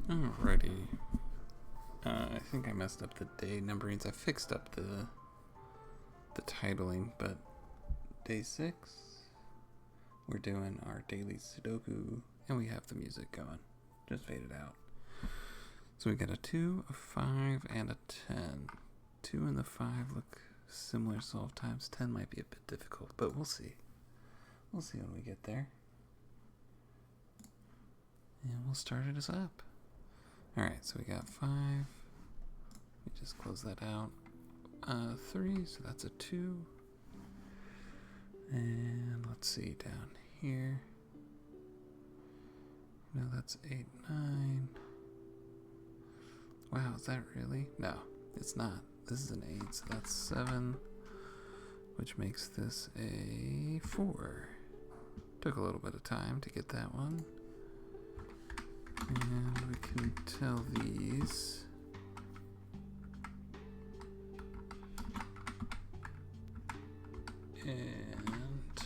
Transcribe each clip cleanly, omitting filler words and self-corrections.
Alrighty. I think I messed up the day numberings. I fixed up the titling, but day 6, we're doing our daily Sudoku, and we have the music going. Just fade it out. So we got a 2, a 5, and a 10. 2 and the 5 look similar solve times. 10 might be a bit difficult, but we'll see. We'll see when we get there. And we'll start it us up. Alright, so we got 5. We just close that out. 3, so that's a 2. And let's see, down here. No, that's 8, 9. Wow, is that really? No, it's not. This is an 8, so that's 7, which makes this a 4. Took a little bit of time to get that one. And we can tell these. And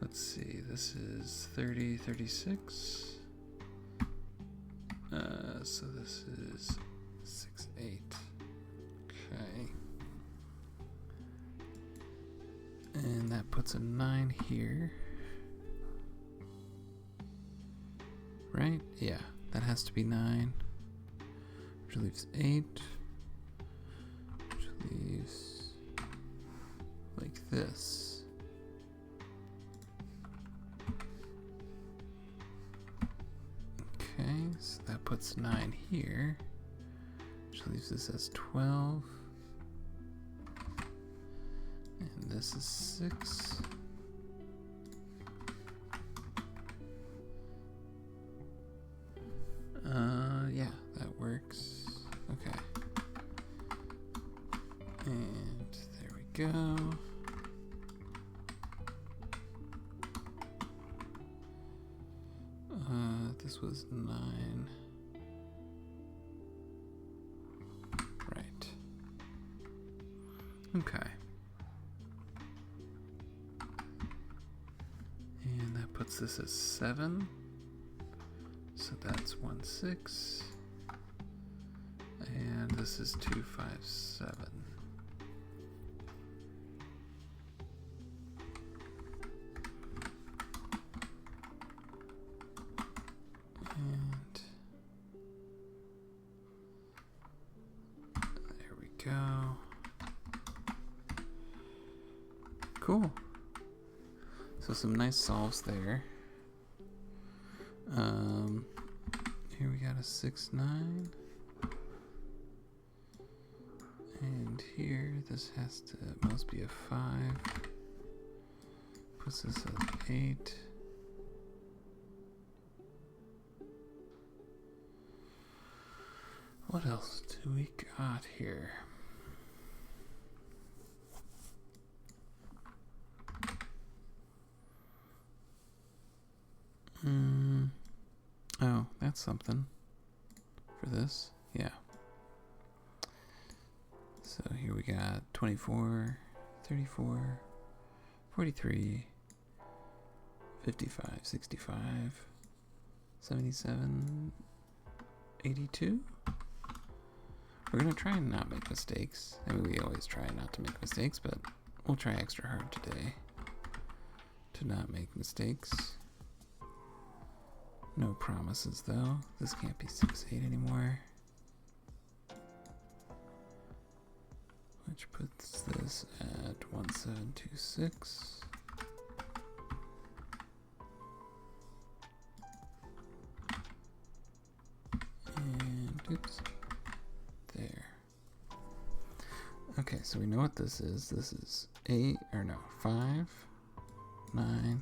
let's see, this is 30, 36. So this is 6, 8. Okay. And that puts a 9 here. Right? Yeah, that has to be 9. Which leaves 8. Which leaves like this. Okay, so that puts 9 here. Which leaves this as 12. And this is 6. Yeah, that works. Okay. And there we go. This was 9. Right. Okay. And that puts this as 7. So that's 1, 6. And this is 2, 5, 7. And there we go. Cool. So some nice solves there. Here we got a 6, 9. And here, this has to must be a 5. Puts this at 8. What else do we got here? Oh, that's something for this. Yeah. So here we got 24, 34, 43, 55, 65, 77, 82. We're going to try and not make mistakes. I mean, we always try not to make mistakes, but we'll try extra hard today to not make mistakes. No promises, though. This can't be 6, 8 anymore. Which puts this at 1726. And oops. There. Okay, so we know what this is. This is 5, 9,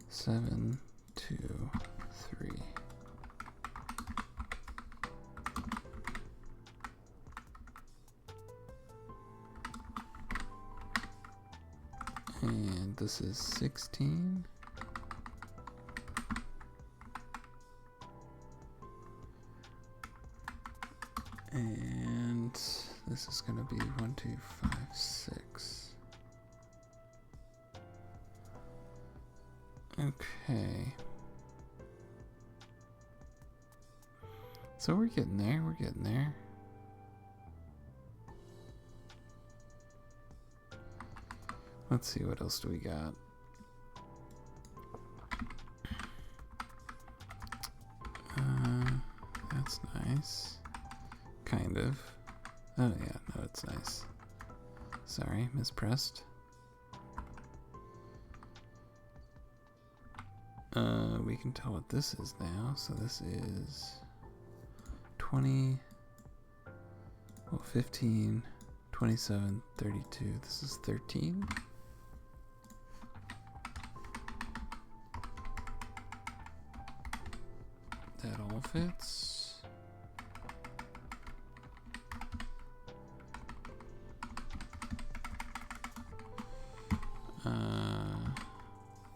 7, 2, 3. And this is 16. And this is going to be 1, 2, 5, 6. Okay. So we're getting there. We're getting there. Let's see, what else do we got? That's nice. Kind of. Oh yeah, no, it's nice. Sorry, mispressed. We can tell what this is now. So this is 20, well, 15, 27, 32. This is 13. That all fits.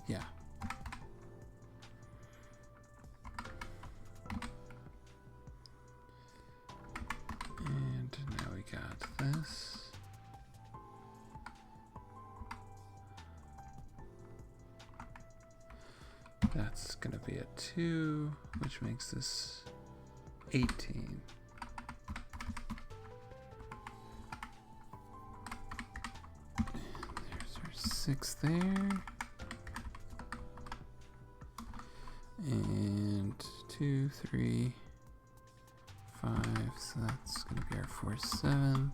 Yeah. And now we got this. That's gonna be a 2, which makes this 18. And there's our 6 there. And 2, 3, 5. So that's gonna be our 4, 7.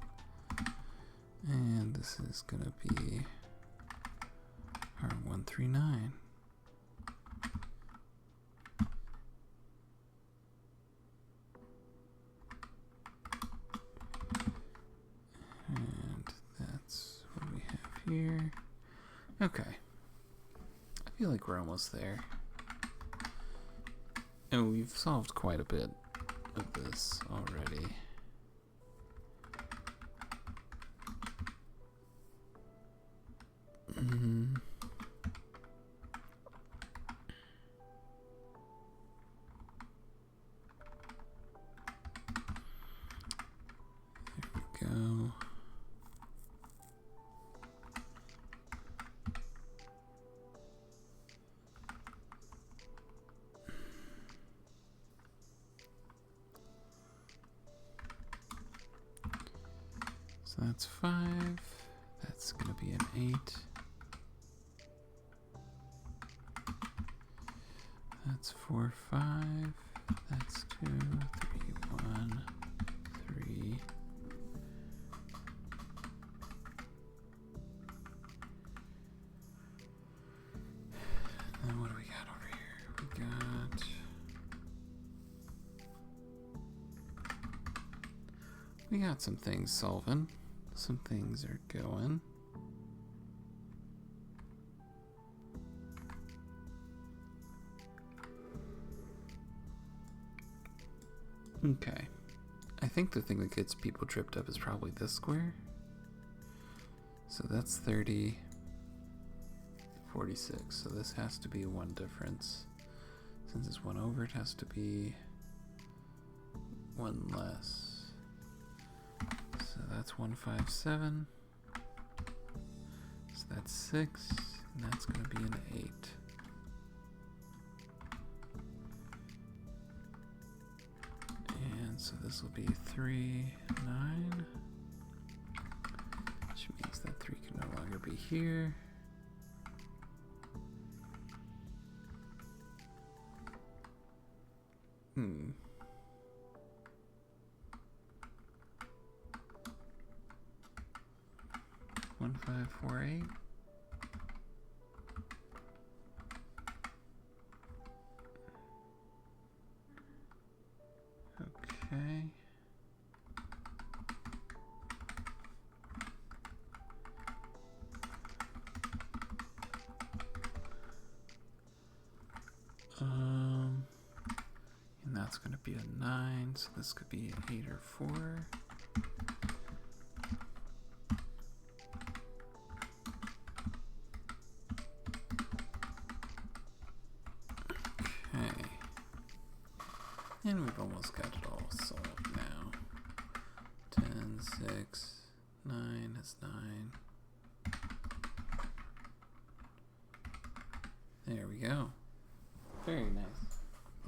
And this is gonna be our 1, 3, 9. And that's what we have here. Okay. I feel like we're almost there. And we've solved quite a bit of this already. There we go. So that's 5. That's going to be an 8. That's 4, 5. That's 2, 3, 1, 3. And what do we got over here? We got some things solving. Some things are going. Okay. I think the thing that gets people tripped up is probably this square. So that's 30, 46. So this has to be one difference. Since it's 1 over, it has to be 1 less. So that's 157. So that's 6. And that's going to be an 8. And so this will be 3, 9. Which means that 3 can no longer be here. Hmm. One, 5, 4, 8. Okay. And that's going to be a 9, so this could be an 8 or 4. Okay. And we've almost got it all solved now. 10, 6, 9 is 9. There we go. Very nice.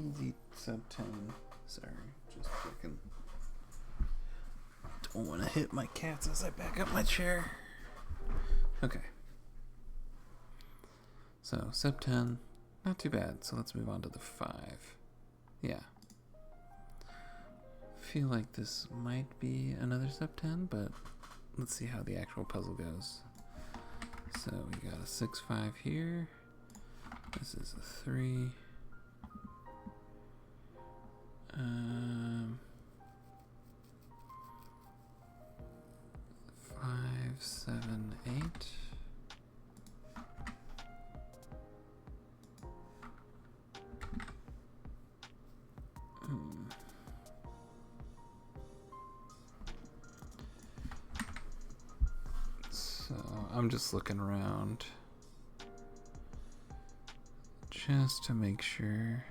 Easy sub 10. Sorry. Just checking. Don't want to hit my cats as I back up my chair. Okay. So, Sep 10, not too bad. So let's move on to the 5. Yeah. Feel like this might be another Sep 10, but let's see how the actual puzzle goes. So we got a 6-5 here. This is a 3. 5, 7, 8. So I'm just looking around just to make sure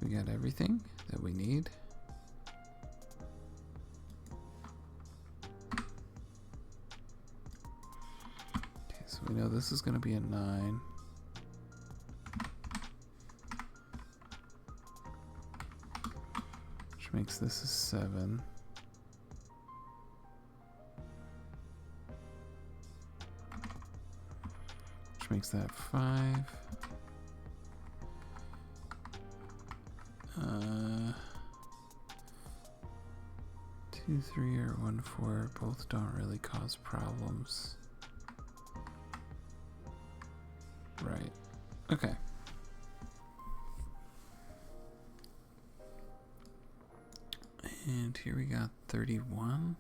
we got everything that we need. Okay, so we know this is going to be a 9. Which makes this a 7. Which makes that 5. 2, 3, or 1, 4 both don't really cause problems. Right. Okay. And here we got 31.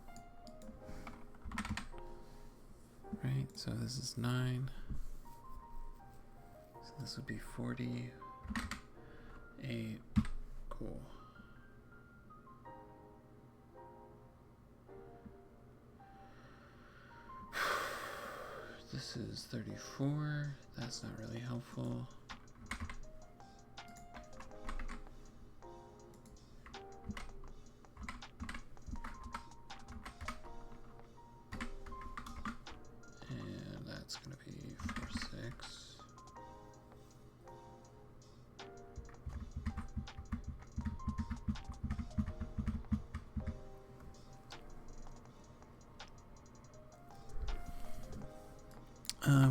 Right, so this is 9. So this would be 48. Cool. This is 34. That's not really helpful. And that's going to be 4, 6.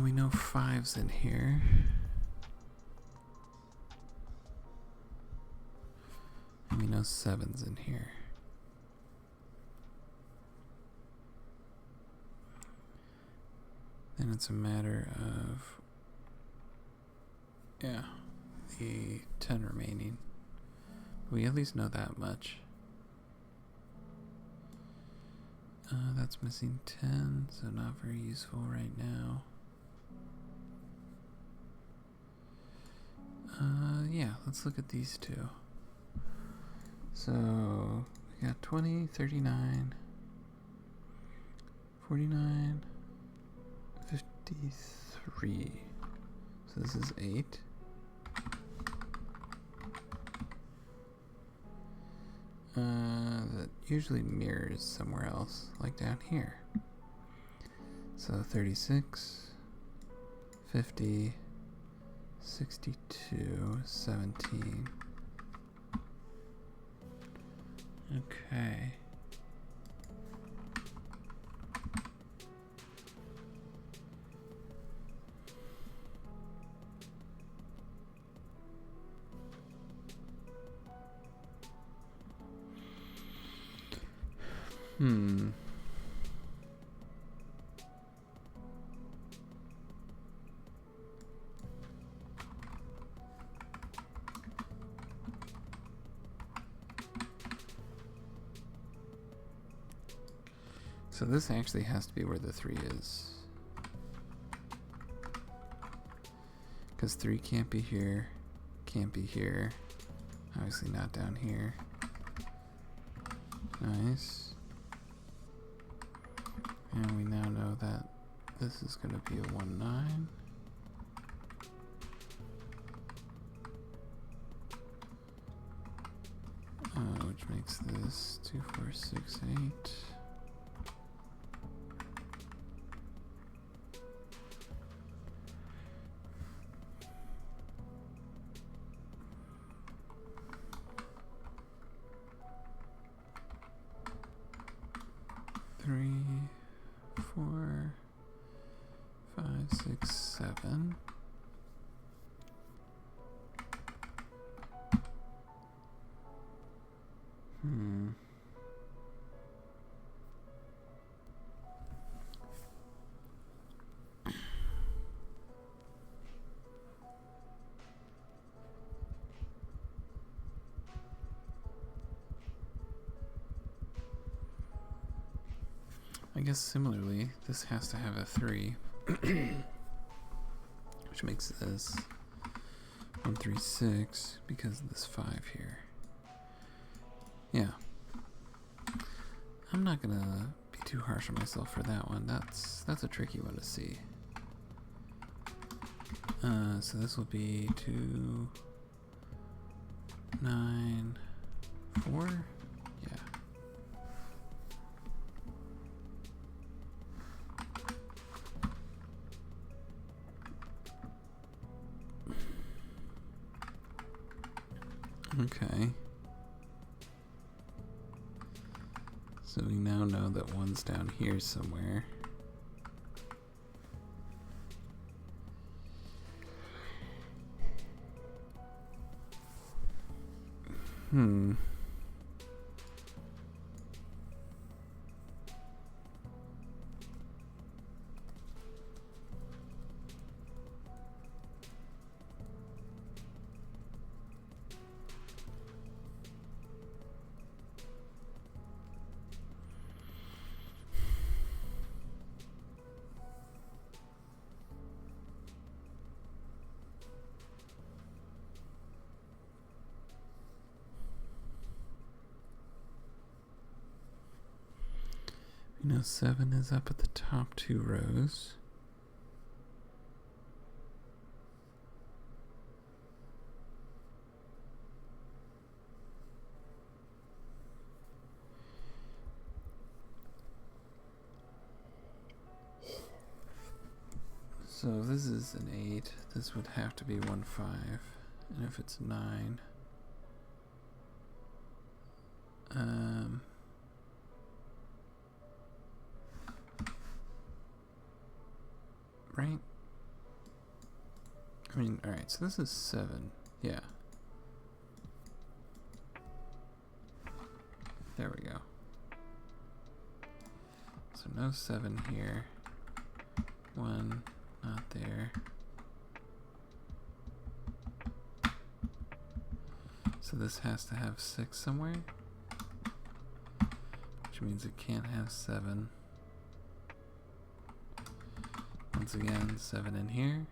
We know 5's in here. And we know 7's in here. Then it's a matter of, yeah, the 10 remaining. We at least know that much. That's missing 10, so not very useful right now. Yeah, let's look at these two. So we got 20, 39, 49, 53. So this is 8. That usually mirrors somewhere else, like down here. So 36, 50, 62, 17. Okay. So this actually has to be where the 3 is. Because 3 can't be here, can't be here. Obviously not down here. Nice. And we now know that this is going to be a 1, 9. Which makes this 2, 4, 6, 8. guess similarly, this has to have a 3, which makes this 1, 3, 6 because of this 5 here. Yeah. I'm not gonna be too harsh on myself for that one. That's a tricky one to see. So this will be 2, 9, 4. Yeah. Okay. So we now know that 1's down here somewhere. You know, 7 is up at the top 2 rows. So if this is an 8, this would have to be 1, 5. And if it's 9, right? I mean, alright, so this is 7. Yeah. There we go. So no 7 here. 1, not there. So this has to have 6 somewhere, which means it can't have 7. Once again, 7 in here.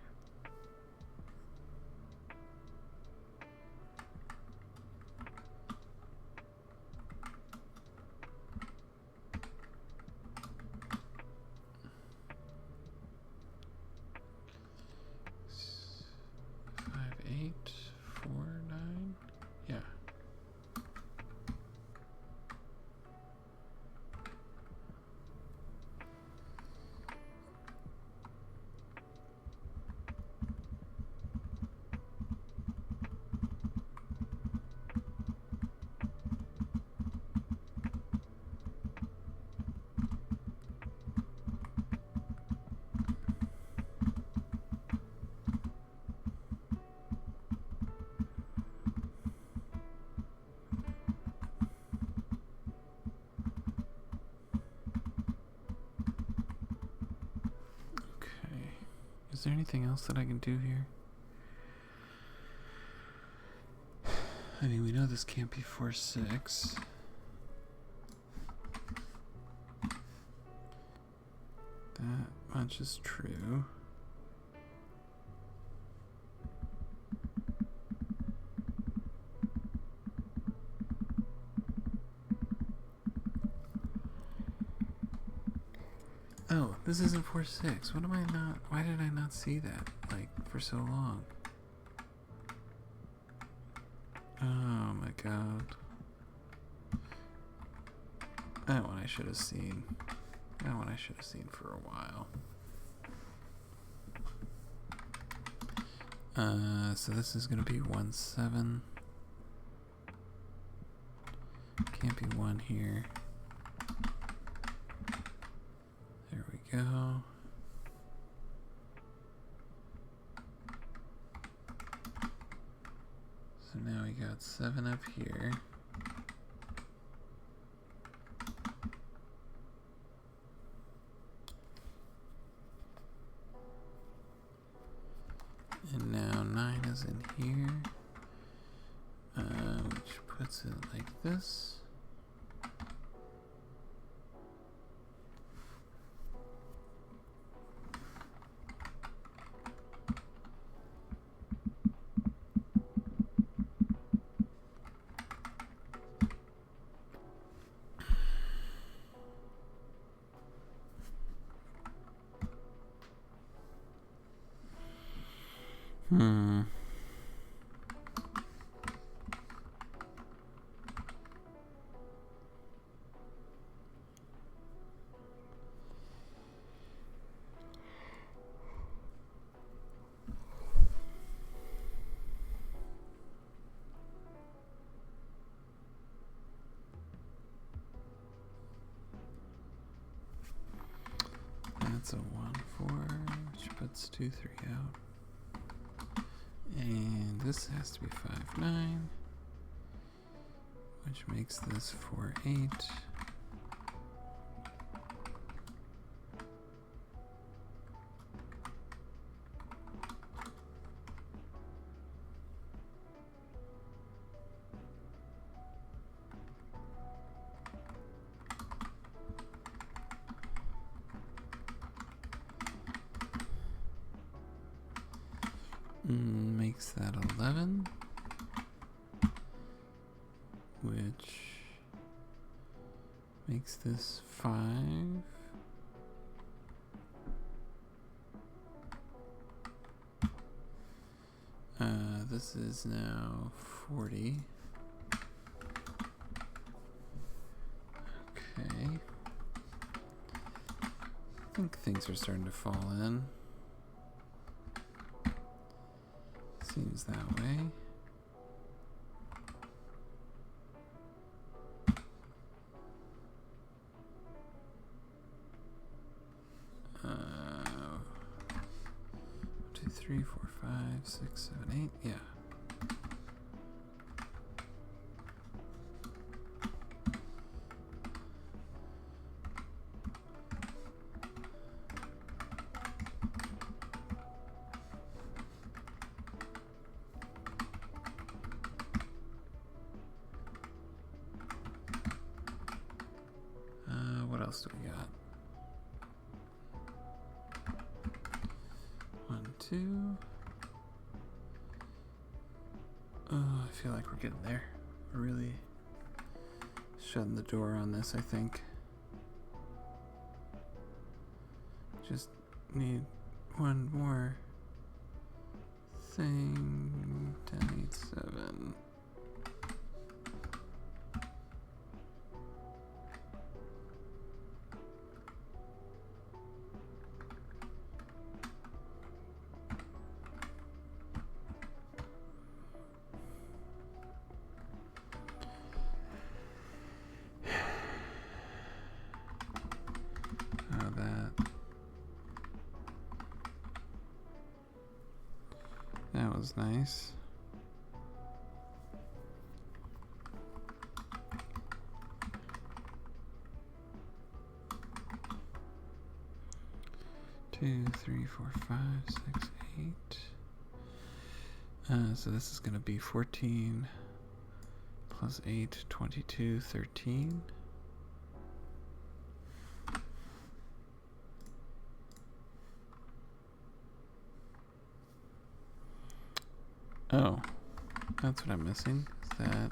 Is there anything else that I can do here? I mean, we know this can't be 4, 6. That much is true. Oh, this isn't 4, 6. What am I not? Why did I not see that, like, for so long? Oh my god. That one I should have seen. That one I should have seen for a while. So this is gonna be 1, 7. Can't be 1 here. There we go. So now we got 7 up here. And now 9 is in here, which puts it like this. puts 2, 3 out. And this has to be 5, 9. Which makes this 4, 8. Makes that 11, which makes this 5. This is now 40. Okay. I think things are starting to fall in. Seems that way. Two, 3, 4, 5, 6, 7, 8. Yeah. What else do we got? 1, 2. Oh, I feel like we're getting there. We're really shutting the door on this, I think. Just need one more thing. 10, 8, 7. That was nice. Two, 3, 4, 5, 6, 8. So this is going to be 14 plus 8, 22, 13. Oh, that's what I'm missing. That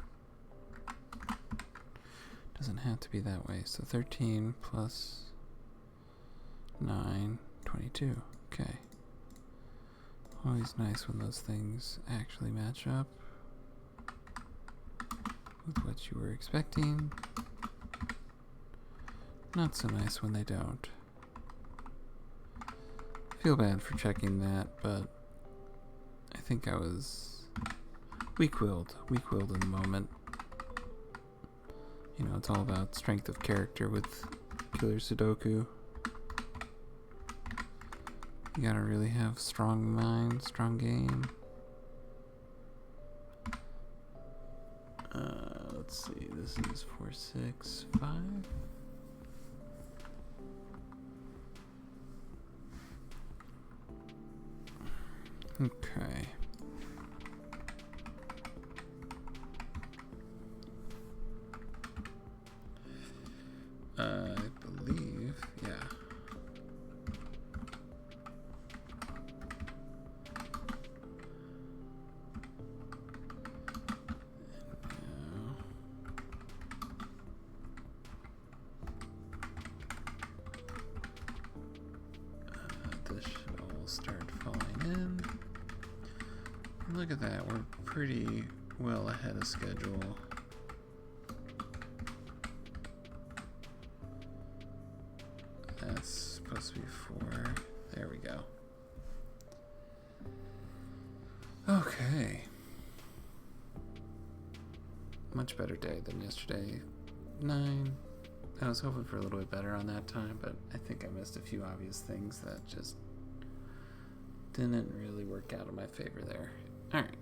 doesn't have to be that way. So 13 plus 9, 22. Okay. Always nice when those things actually match up with what you were expecting. Not so nice when they don't. Feel bad for checking that, but I think I was weak-willed in the moment. You know, it's all about strength of character with Killer Sudoku. You gotta really have strong mind, strong game. Let's see, this is 4, 6, 5. Okay. I believe, yeah. This should all start falling in. Look at that, we're pretty well ahead of schedule. That's supposed to be 4. There we go. Okay. Much better day than yesterday. 9. I was hoping for a little bit better on that time, but I think I missed a few obvious things that just Didn't really work out in my favor there. Alright.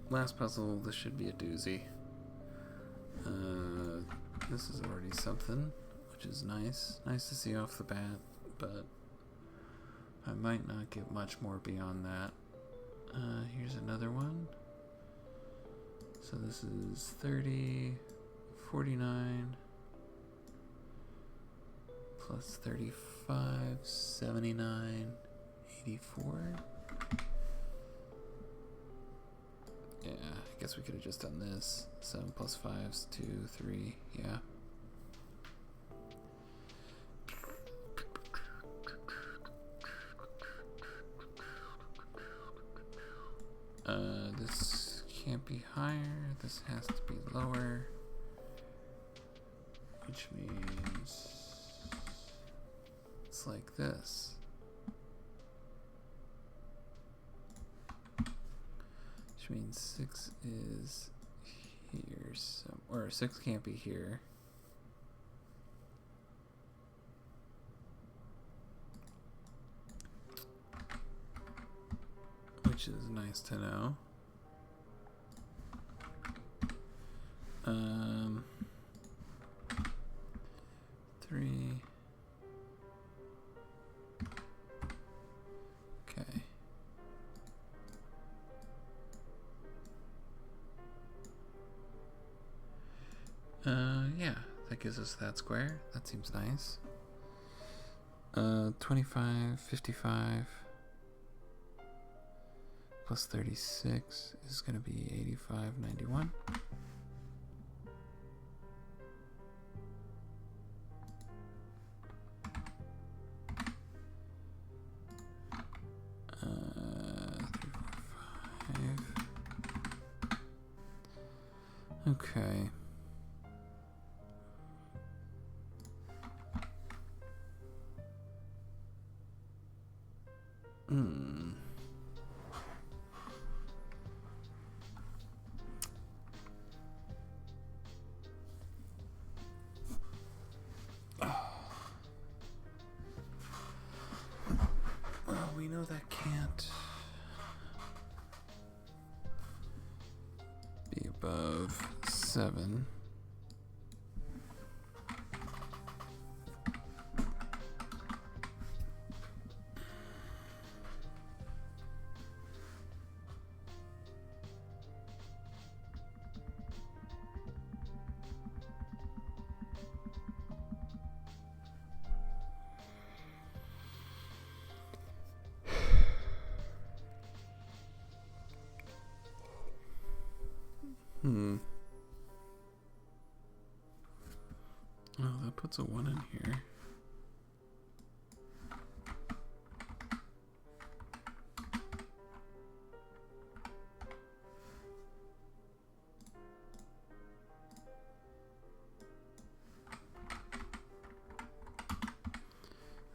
Last puzzle. This should be a doozy. This is already something, which is nice. Nice to see off the bat, but I might not get much more beyond that. Here's another one. So this is 30, 49, plus 35, 79, 84. Yeah, I guess we could have just done this. 7 plus 5 is 2, 3, yeah. This can't be higher. This has to be lower. Which means it's like this. Which means 6 is here, or 6 can't be here. Which is nice to know. 3. Okay. Yeah, that gives us that square. That seems nice. 25, 55 plus 36 is going to be 85, 91. Okay. Well, we know that can't be above 7. Oh, that puts a 1 in here.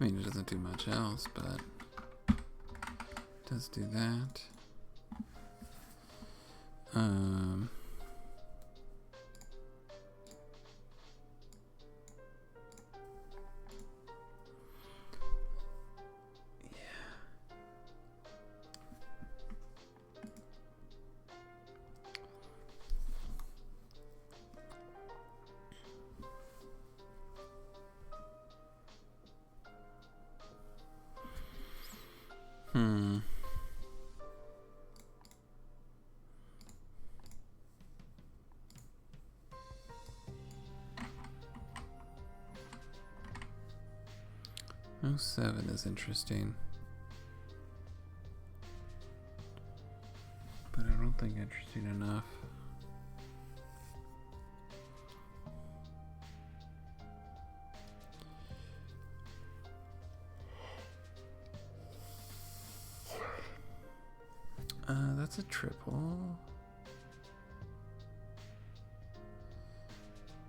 I mean, it doesn't do much else, but it does do that. Oh, 7 is interesting. But I don't think interesting enough. That's a triple.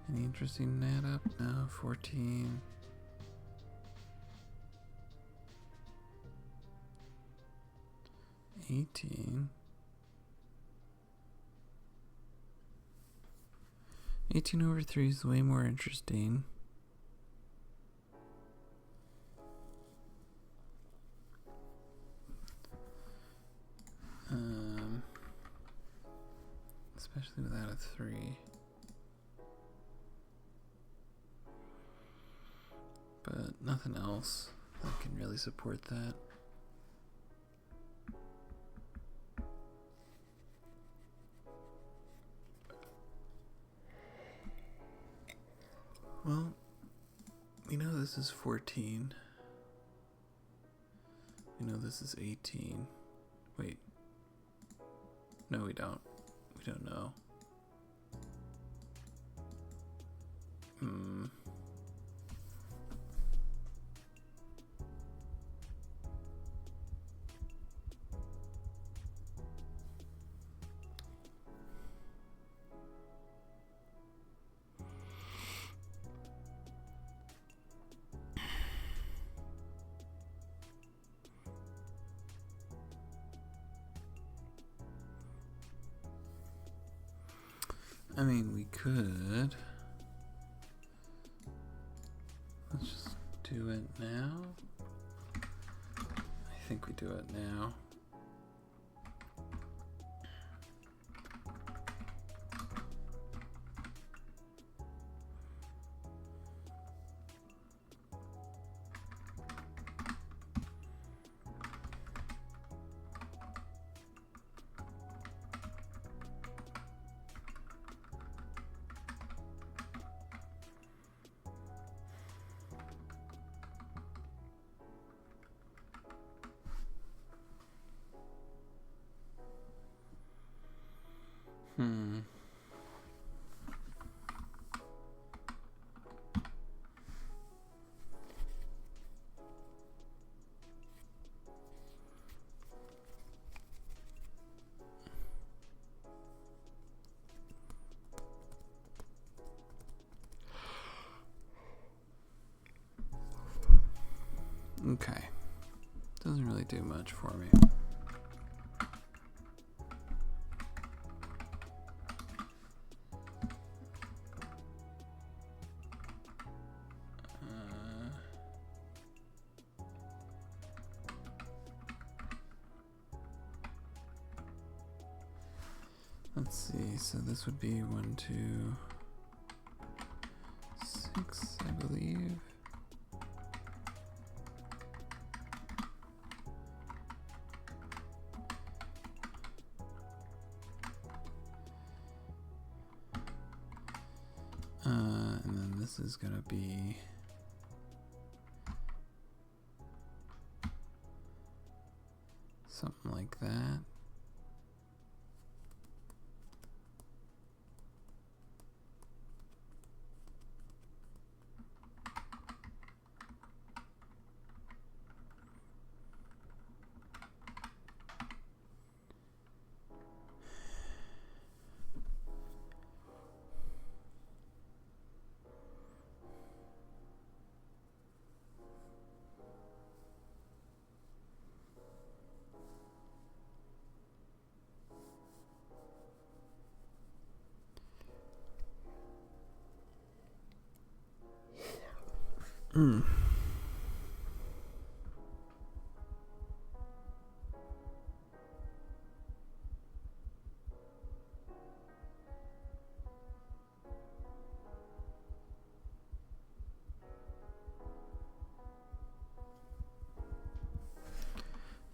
Any interesting add up? No, 14. 18. 18 over 3 is way more interesting. especially without a 3. But nothing else that can really support that. Well, we know this is 14. We know this is 18. Wait. No, we don't. We don't know. I mean, we could. Let's just do it now. I think we do it now. Okay. Doesn't really do much for me. Let's see, so this would be 1, 2, 6, I believe. And then this is gonna be something like that.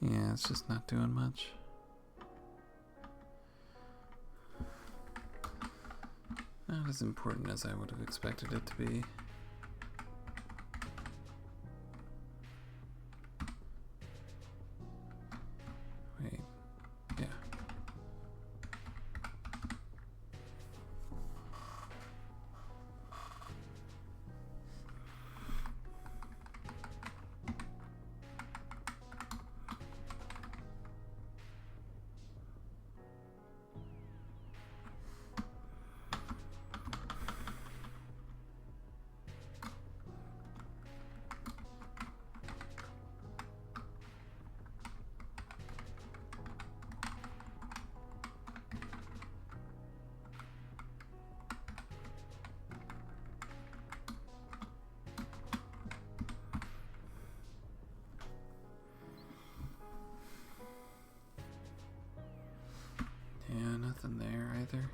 Yeah, it's just not doing much. Not as important as I would have expected it to be. Wait, yeah. Nothing there either.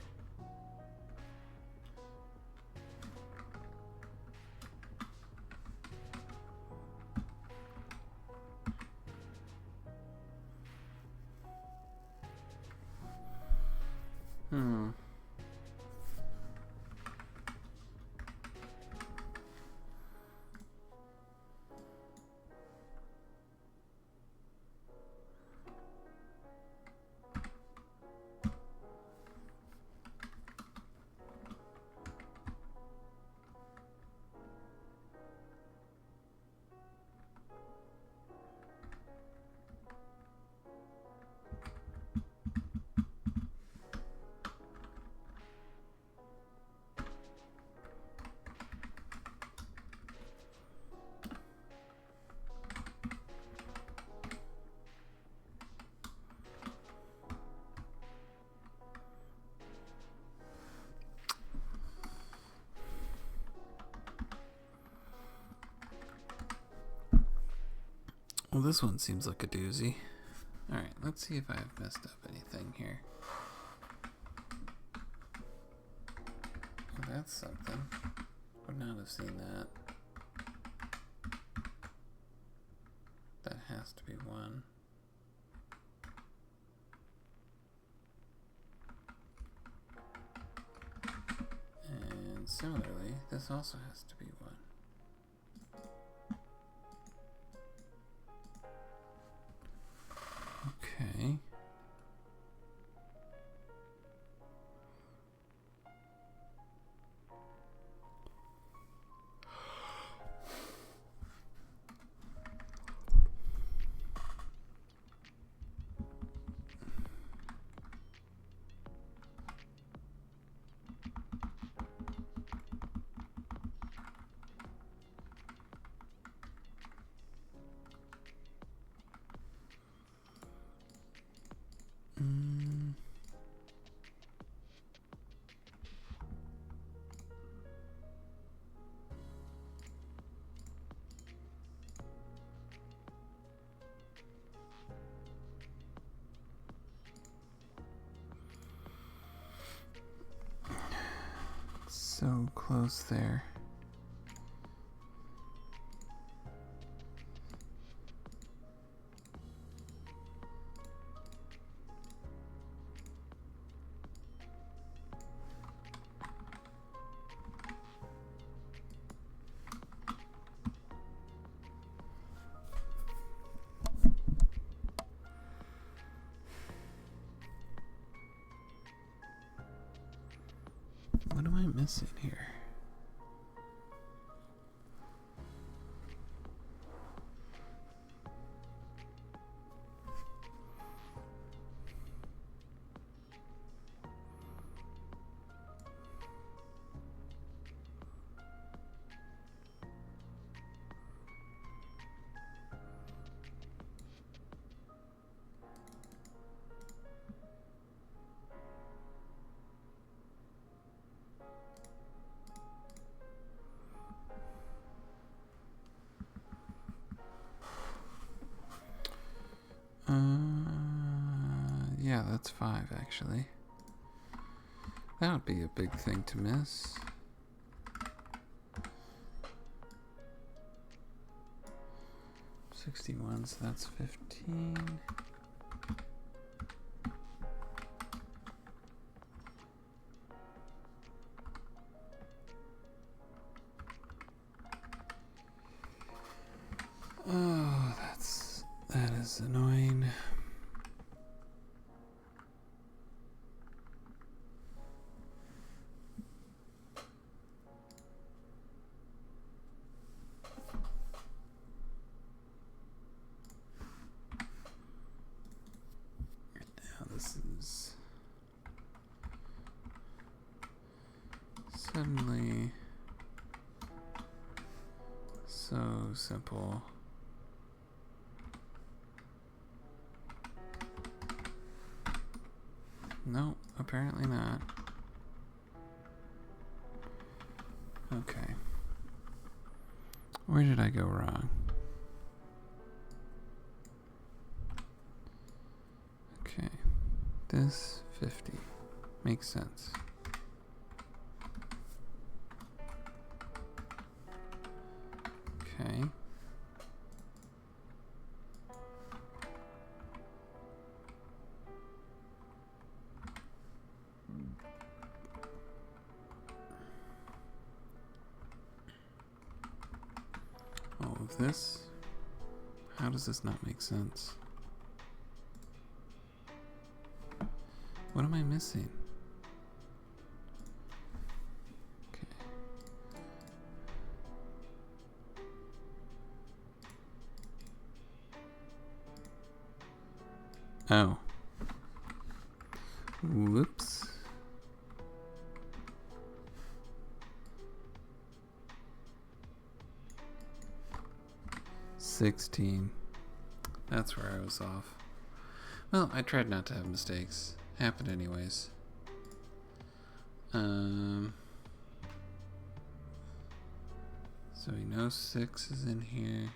Well, this one seems like a doozy. Alright, let's see if I've messed up anything here. Well, that's something. Would not have seen that. That has to be one. And similarly, this also has to be one. Okay. So close there. What am I missing here? Yeah, that's 5 actually. That would be a big thing to miss. $61, so that's 15. Oh, that is annoying. This is suddenly so simple. No, apparently not. Okay. Where did I go wrong? Okay. This 50. Makes sense. Okay. All of this. How does this not make sense? What am I missing? Okay. Oh. Whoops. $16. That's where I was off. Well, I tried not to have mistakes. Happened anyways. So we know 6 is in here.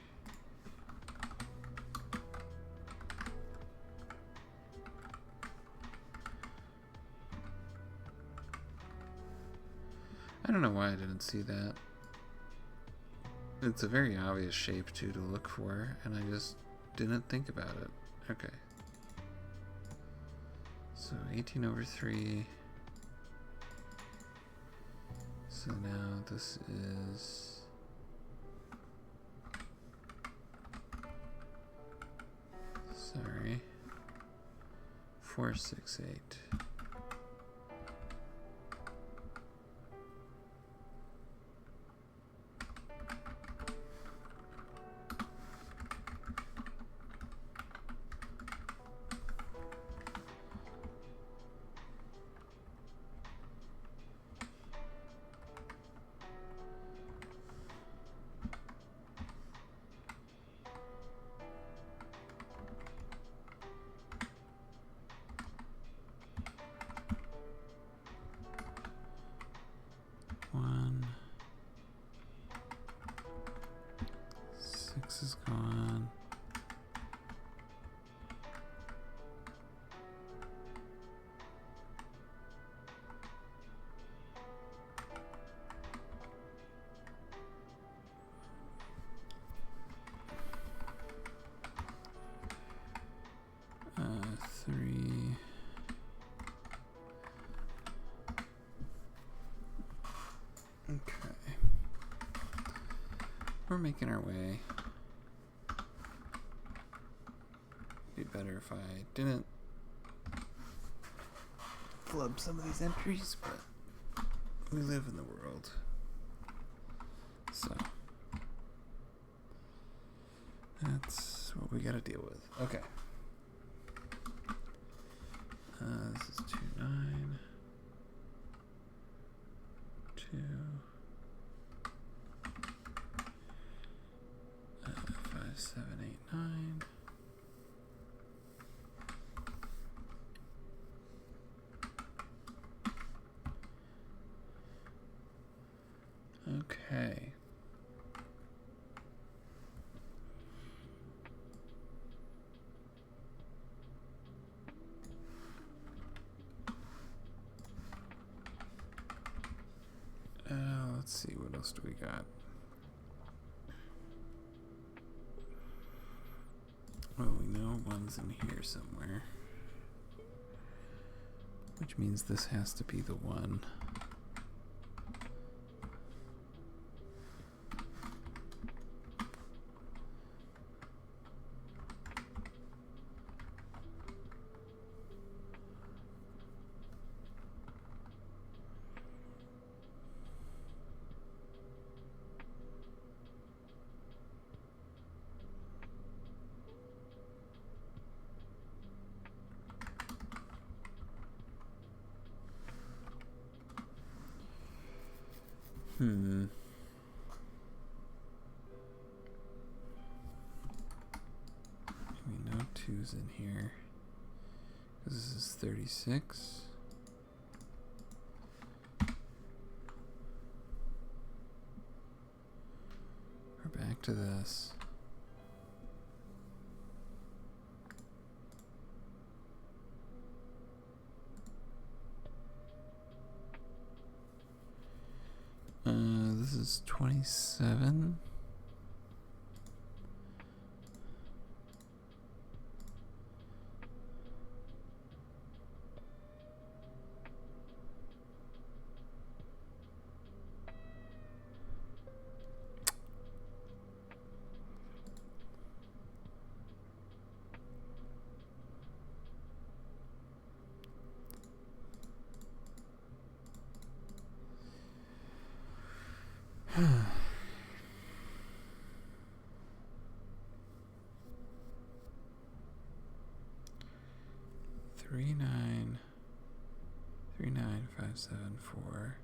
I don't know why I didn't see that. It's a very obvious shape too to look for, and I just didn't think about it. Okay. So 18 over 3. So now this is... Sorry. 4, 6, 8. Six is gone. Three. Okay. We're making our way. Be better if I didn't flub some of these entries, but we live in the world. So that's what we gotta deal with. Okay. This is 2, 9, 2, 5, 7, 8, 9. Okay. Let's see, what else do we got? Well, we know one's in here somewhere, which means this has to be the one. We know 2's in here. This is 36. We're back to this. is 27. Three nine 574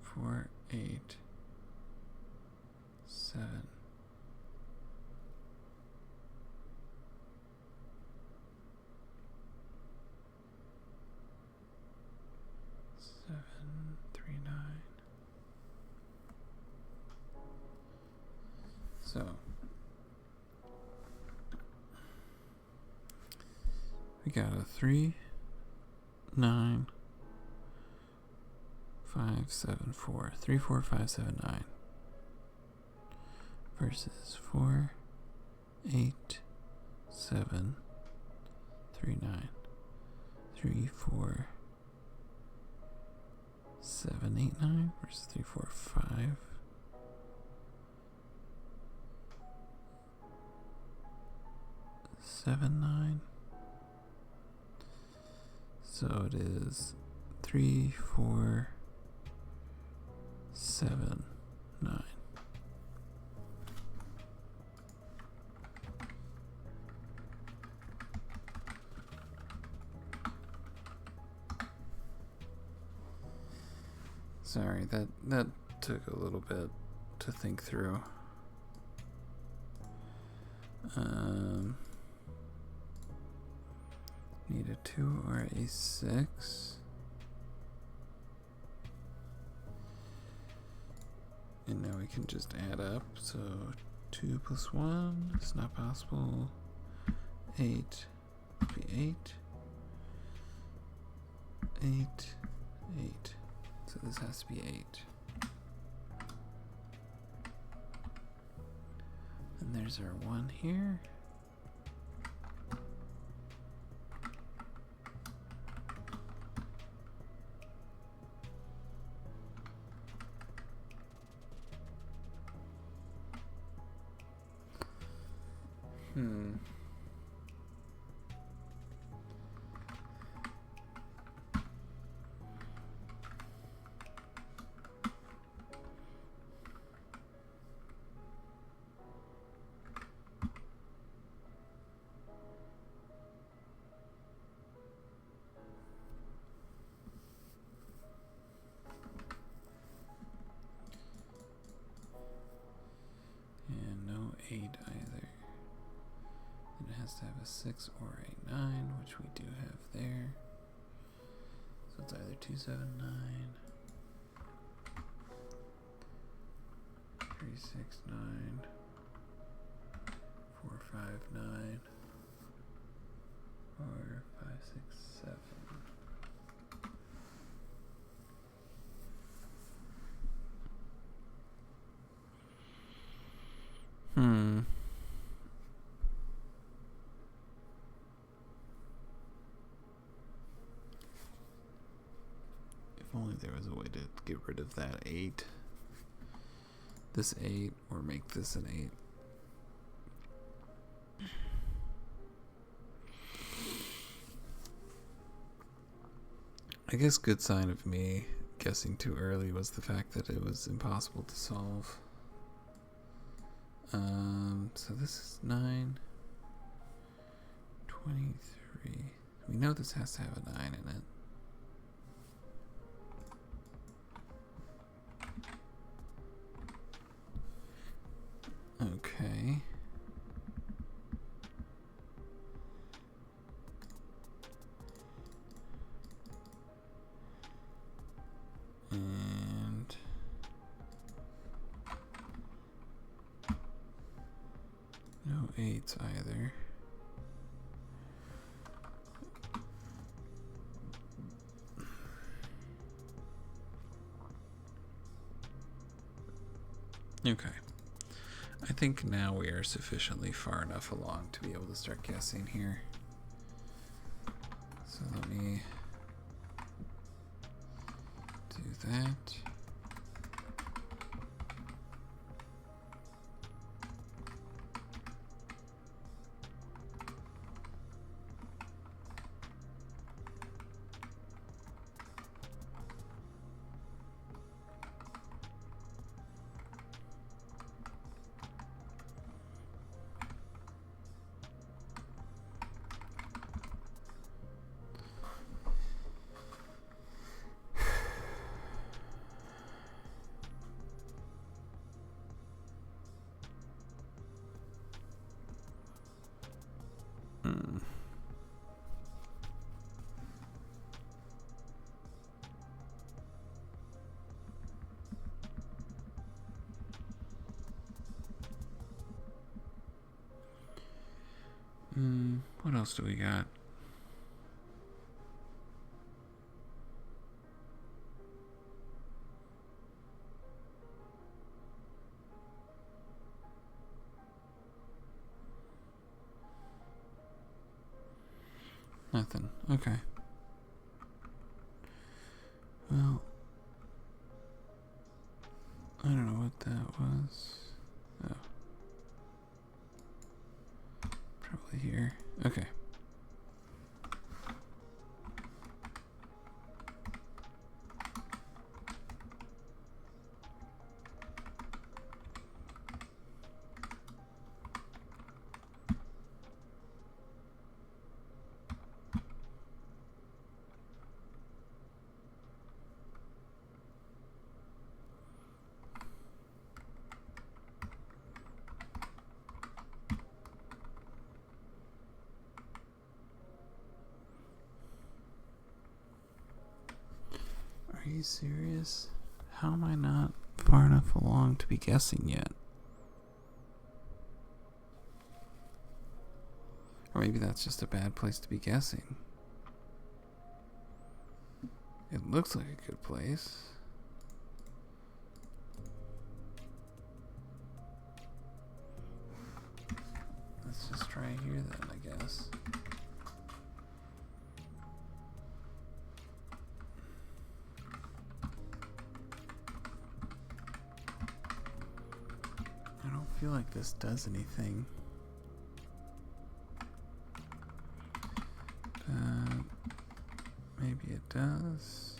487 739. So we got a 39574 34579 versus 48739 34789 versus 345 79. So it is 3479. Sorry, that took a little bit to think through. Need a 2 or a 6. And now we can just add up. So 2 plus 1 is not possible. 8 would be 8. 8, 8. So this has to be 8. And there's our 1 here. And no 8 either. And it has to have a 6 or a 9, which we do have there. So it's either 279, 369, 459, or 567. If only there was a way to get rid of that 8. This 8, or make this an 8. I guess good sign of me guessing too early was the fact that it was impossible to solve. So this is 9, 23. We know this has to have a 9 in it. Okay. And no 8s either. Okay. I think now we are sufficiently far enough along to be able to start guessing here. So let me do that. What else do we got? Nothing. Okay. Well, I don't know what that was. Oh. Probably here. Okay. Are you serious? How am I not far enough along to be guessing yet? Or maybe that's just a bad place to be guessing. It looks like a good place. Let's just try here then, I guess. I don't feel like this does anything. Maybe it does.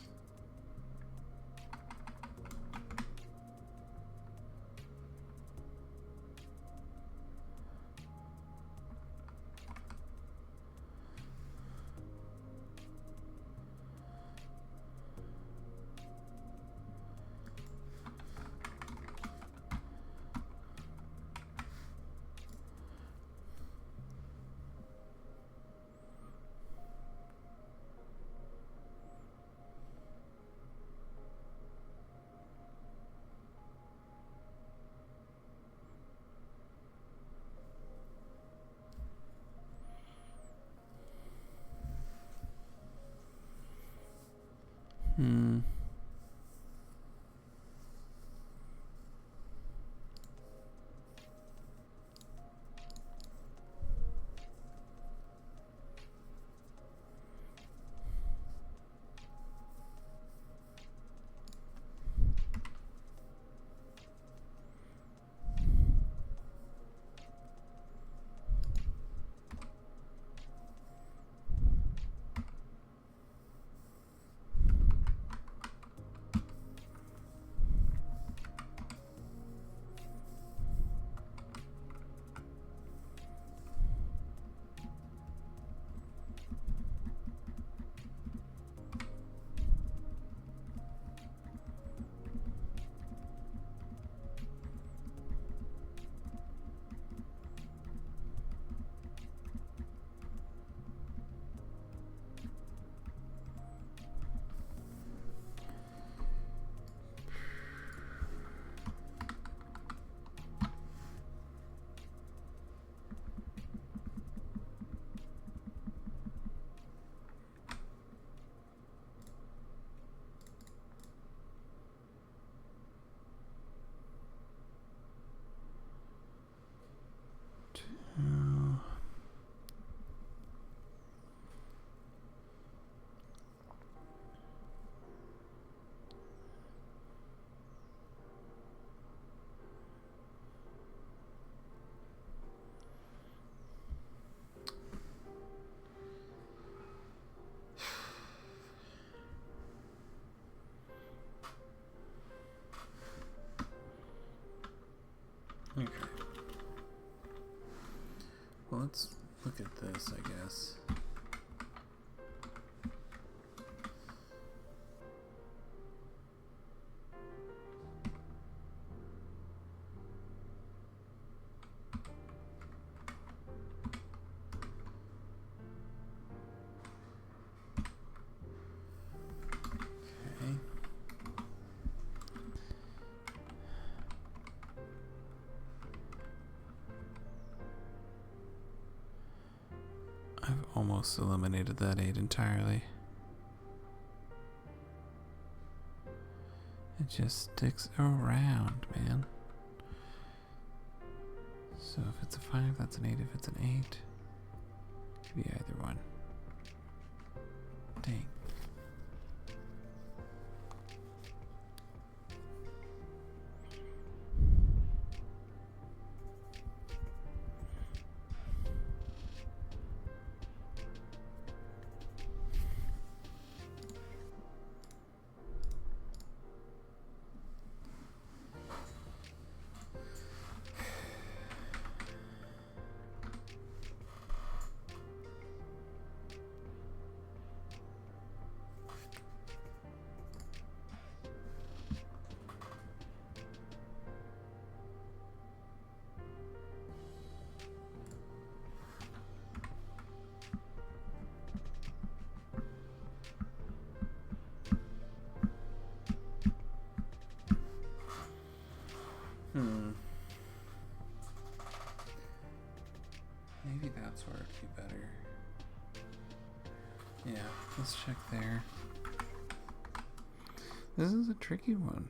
Hmm. let's look at this, I guess. Okay. I've almost eliminated that 8 entirely. It just sticks around, man. So if it's a 5, that's an 8. If it's an 8, it could be either one. Dang. Maybe that's where it'd be better. Yeah, let's check there. This is a tricky one.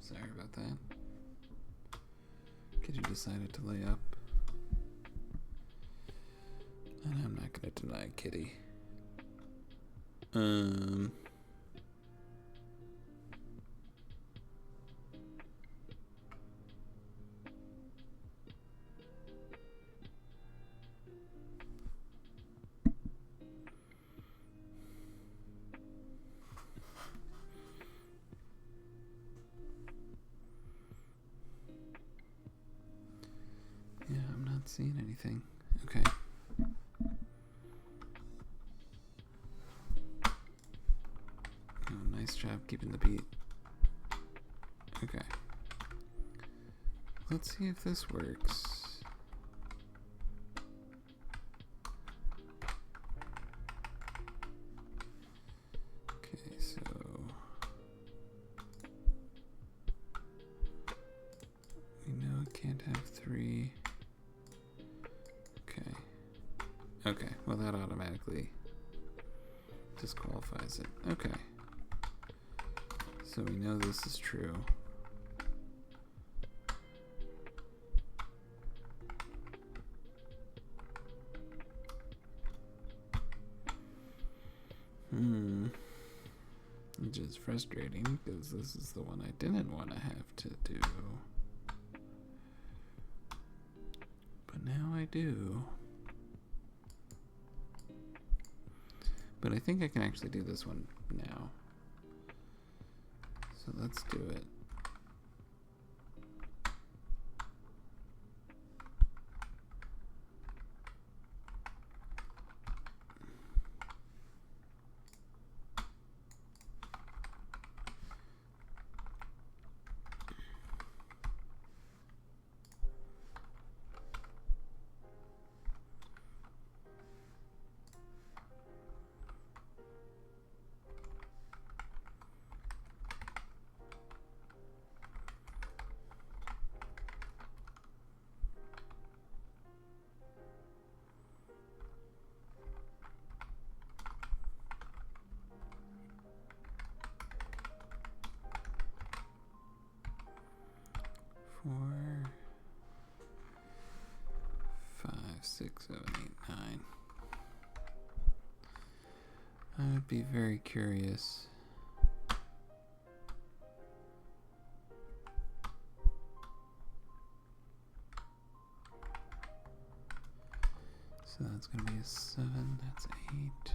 Sorry about that. Kitty decided to lay up. And I'm not going to deny Kitty. Yeah, I'm not seeing anything. Okay. Oh, nice job keeping the beat. Okay. Let's see if this works. Okay, so we know it can't have 3. Okay. Okay, well that automatically disqualifies it. Okay. So we know this is true. Which is frustrating because this is the one I didn't want to have to do. But now I do. But I think I can actually do this one now. So let's do it. Four, 5, 6, 7, 8, 9. I'd be very curious. So that's going to be a 7, that's 8.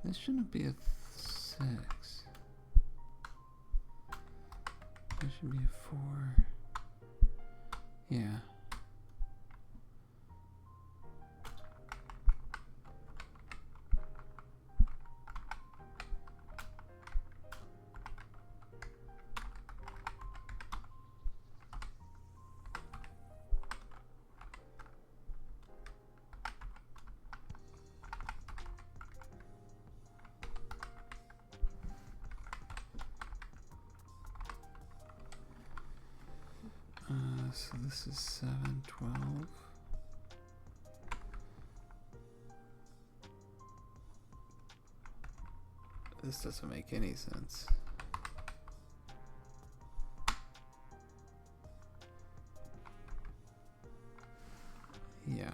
This shouldn't be a 6. This should be a 4. Yeah. So this is 7, 12. This doesn't make any sense. Yeah.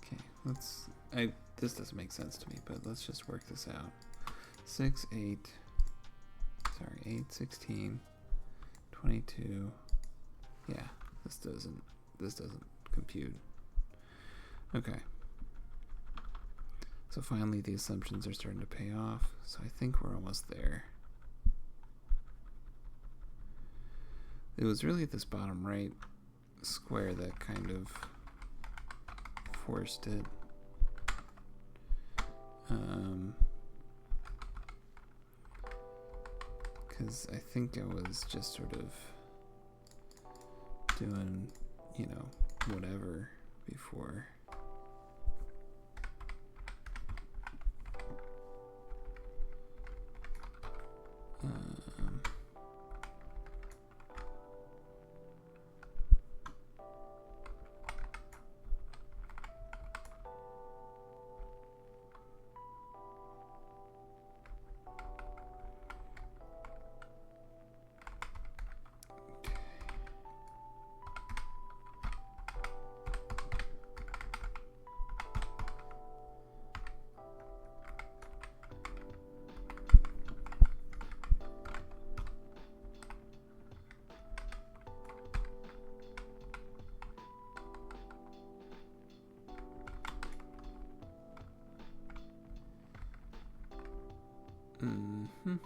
Okay, this doesn't make sense to me, but let's just work this out. 6, 8, 16, 22. Yeah, this doesn't compute. Okay. So finally the assumptions are starting to pay off. So I think we're almost there. It was really this bottom right square that kind of forced it. Because I think I was just sort of doing, whatever before. Mm-hmm.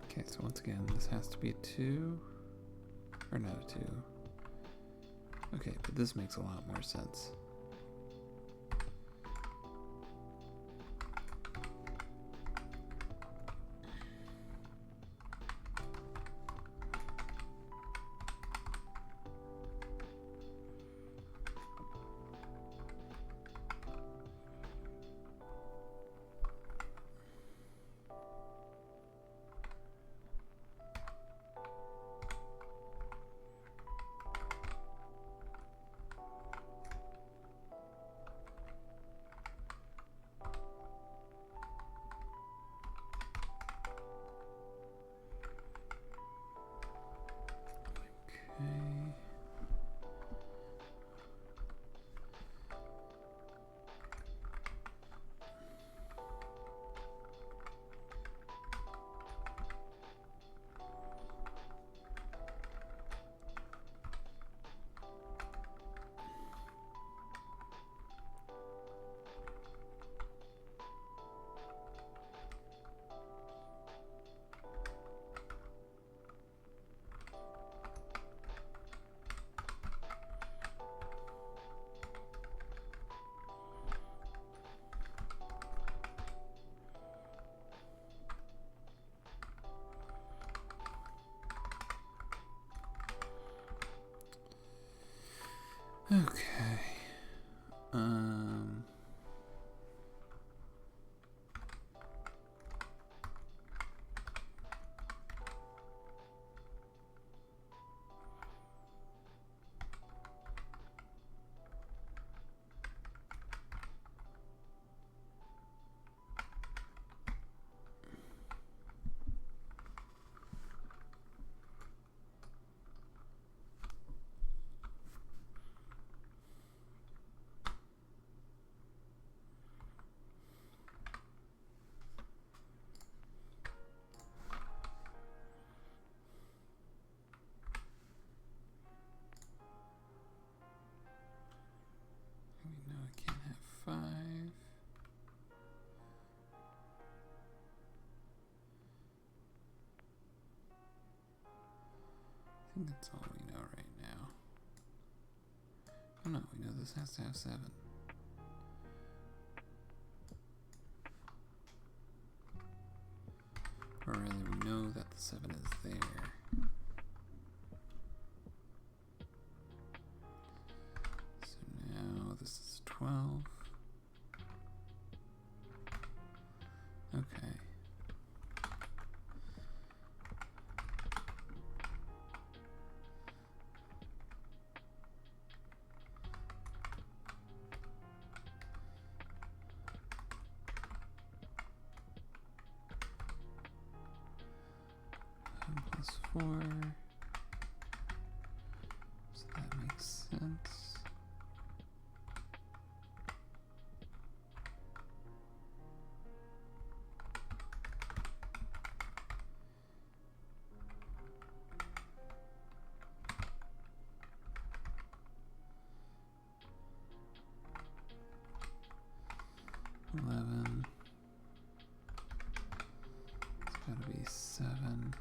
Okay, so once again, this has to be a 2, or not a 2. Okay, but this makes a lot more sense. Okay. We know I can't have 5. I think that's all we know right now. Oh no, we know this has to have 7. Or rather, we know that the 7 is there. So now this is 12. Okay. +4. So that makes sense. $11. It's gotta be 7.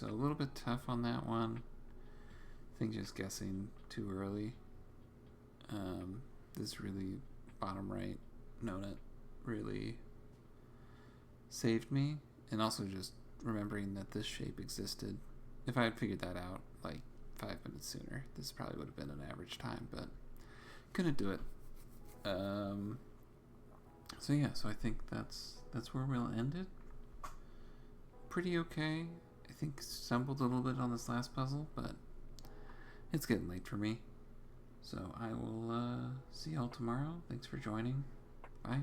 So a little bit tough on that one. I think just guessing too early. This really bottom right donut really saved me, and also just remembering that this shape existed. If I had figured that out like 5 minutes sooner, this probably would have been an average time, but couldn't do it. So yeah, so I think that's where we'll end it. Pretty okay. I think stumbled a little bit on this last puzzle, but it's getting late for me. So I will see y'all tomorrow. Thanks for joining. Bye.